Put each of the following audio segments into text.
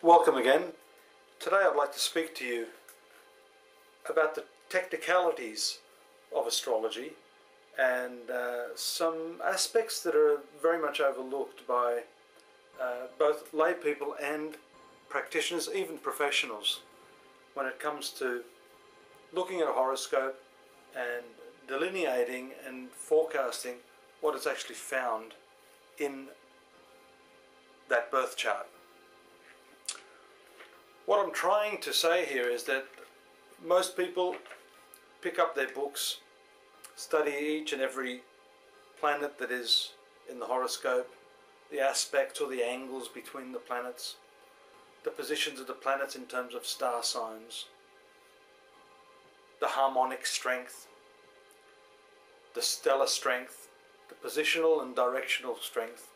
Welcome again. Today I'd like to speak to you about the technicalities of astrology and some aspects that are very much overlooked by both lay people and practitioners, even professionals, when it comes to looking at a horoscope and delineating and forecasting what is actually found in that birth chart. What I'm trying to say here is that most people pick up their books, study each and every planet that is in the horoscope, the aspects or the angles between the planets, the positions of the planets in terms of star signs, the harmonic strength, the stellar strength, the positional and directional strength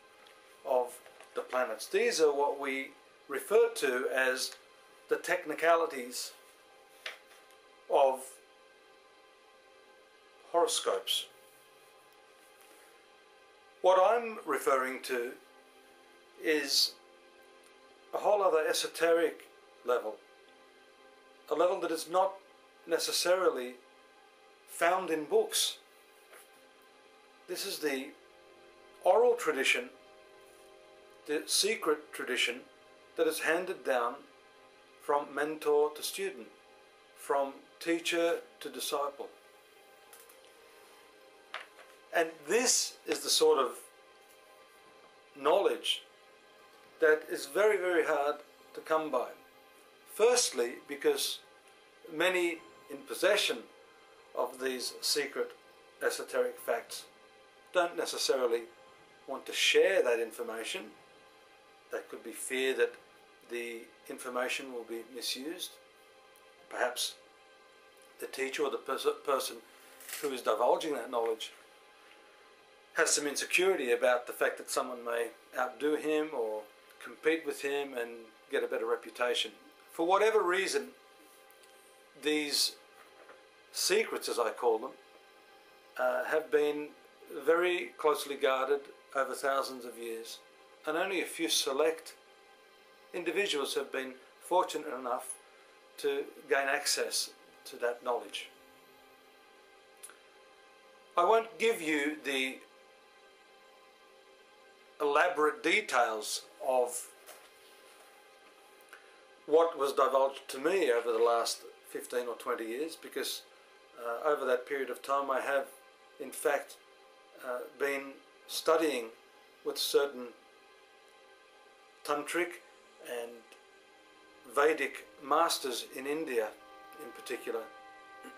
of the planets. These are what we refer to as the technicalities of horoscopes. What I'm referring to is a whole other esoteric level, a level that is not necessarily found in books. This is the oral tradition, the secret tradition that is handed down from mentor to student, from teacher to disciple. And this is the sort of knowledge that is very, very hard to come by. Firstly, because many in possession of these secret esoteric facts don't necessarily want to share that information. That could be fear that the information will be misused. Perhaps the teacher or the person who is divulging that knowledge has some insecurity about the fact that someone may outdo him or compete with him and get a better reputation. For whatever reason, these secrets, as I call them, have been very closely guarded over thousands of years, and only a few select individuals have been fortunate enough to gain access to that knowledge. I won't give you the elaborate details of what was divulged to me over the last 15 or 20 years, because over that period of time I have in fact been studying with certain tantric and Vedic masters in India in particular,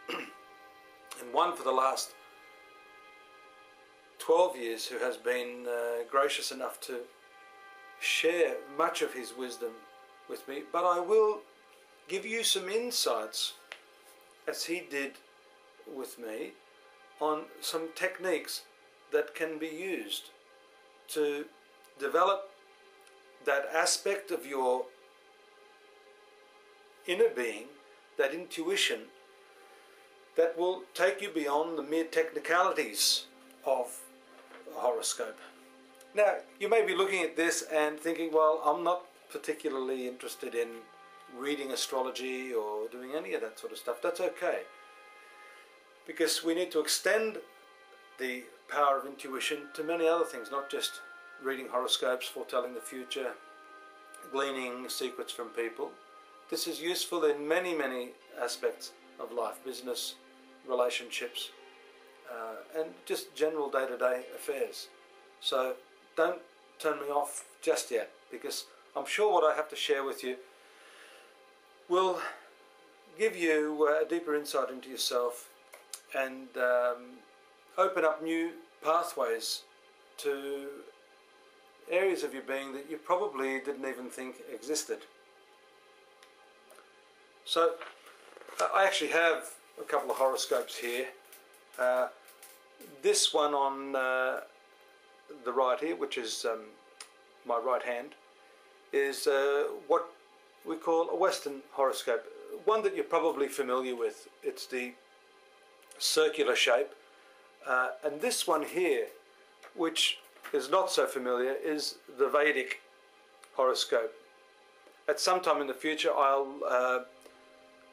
and one for the last 12 years who has been gracious enough to share much of his wisdom with me. But I will give you some insights, as he did with me, on some techniques that can be used to develop that aspect of your inner being, that intuition, that will take you beyond the mere technicalities of a horoscope. Now, you may be looking at this and thinking, well, I'm not particularly interested in reading astrology or doing any of that sort of stuff. That's okay, because we need to extend the power of intuition to many other things, not just reading horoscopes, foretelling the future, gleaning secrets from people. This is useful in many, many aspects of life, business, relationships, and just general day-to-day affairs. So don't turn me off just yet, because I'm sure what I have to share with you will give you a deeper insight into yourself and open up new pathways to areas of your being that you probably didn't even think existed. So I actually have a couple of horoscopes here. This one on the right here, which is my right hand, is what we call a Western horoscope, one that you're probably familiar with. It's the circular shape, and this one here, which is not so familiar, is the Vedic horoscope. at some time in the future I'll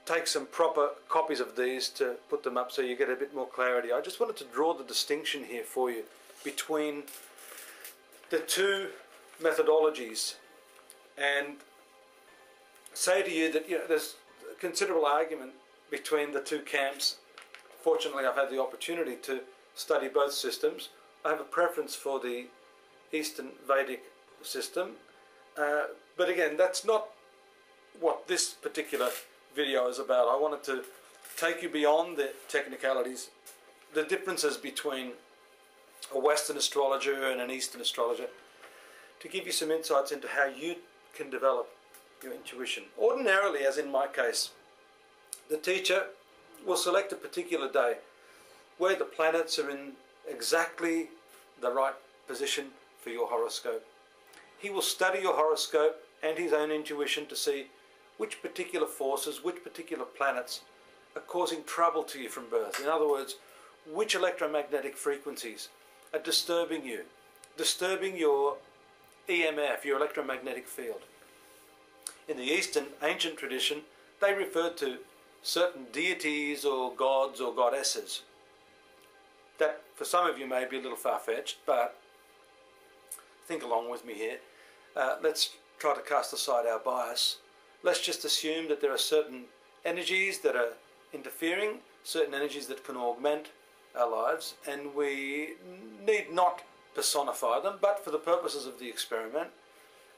take some proper copies of these to put them up so you get a bit more clarity. I just wanted to draw the distinction here for you between the two methodologies and say to you that there's a considerable argument between the two camps. Fortunately, I've had the opportunity to study both systems. I have a preference for the Eastern Vedic system, but again, that's not what this particular video is about. I wanted to take you beyond the technicalities, the differences between a Western astrologer and an Eastern astrologer, to give you some insights into how you can develop your intuition. Ordinarily, as in my case, the teacher will select a particular day where the planets are in exactly the right position for your horoscope. He will study your horoscope and his own intuition to see which particular forces, which particular planets are causing trouble to you from birth. In other words, which electromagnetic frequencies are disturbing you, disturbing your EMF, your electromagnetic field. In the Eastern ancient tradition, they referred to certain deities or gods or goddesses. That for some of you may be a little far-fetched, but think along with me here. Let's try to cast aside our bias. Let's just assume that there are certain energies that are interfering, certain energies that can augment our lives, and we need not personify them, but for the purposes of the experiment,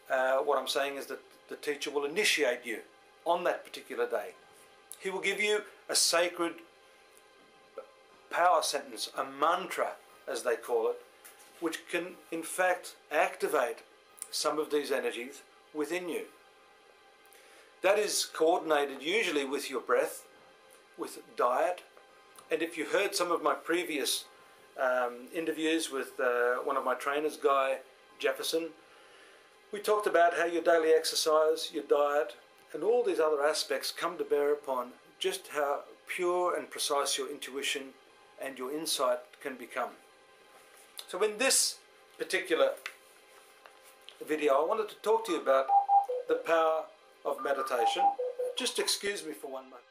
what I'm saying is that the teacher will initiate you on that particular day. He will give you a sacred power sentence, a mantra as they call it, which can in fact activate some of these energies within you. That is coordinated usually with your breath, with diet, and if you heard some of my previous interviews with one of my trainers, Guy Jefferson, we talked about how your daily exercise, your diet, and all these other aspects come to bear upon just how pure and precise your intuition and your insight can become. So in this particular video, I wanted to talk to you about the power of meditation. Just excuse me for one moment.